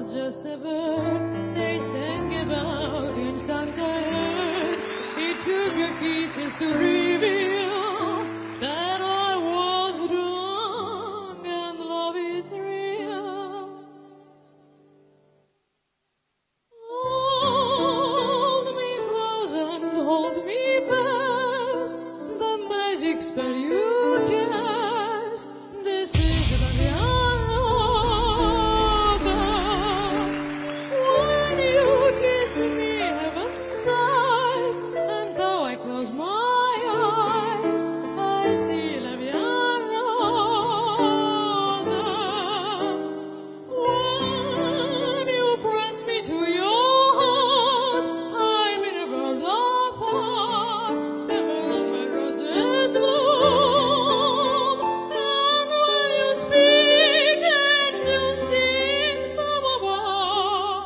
was just a bird they sang about in songs I heard. It took your kisses to reveal that I was wrong and love is real. Hold me close and hold me fast, the magic spell you cast. This is the Vianosa. When you kiss me, heaven sighs, and though I close my eyes, I see La Vianosa. When you press me to your heart, I'm in a world apart, never let my roses bloom. And when you speak, angels sing from above.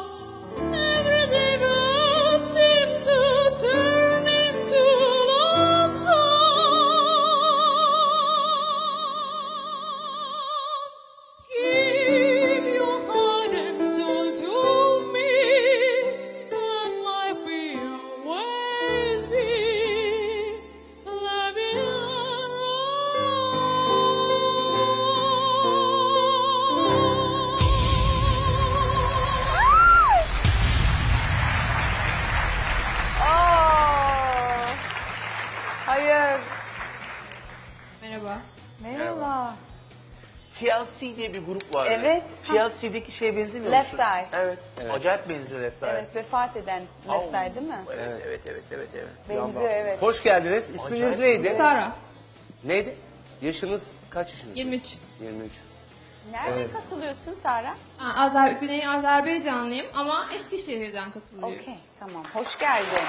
Every day birds seem to turn into love songs. Give your heart and soul to me, and life will always be La Aa! Hayır. Merhaba. Merhaba. TLC diye bir grup var. Evet. TLC'deki şeye benzemiyor Left musun? Eye. Evet. Acayip benziyor Left Eye. Evet, vefat eden Left Eye değil mi? Evet. Benziyor, evet. Hoş geldiniz. İsminiz neydi? Sara. Neydi? Yaşınız kaç yaşınız? 23. 23. Nereden katılıyorsun Sara? Güney Azerbaycanlıyım ama Eskişehir'den katılıyorum. Okey, tamam. Hoş geldin.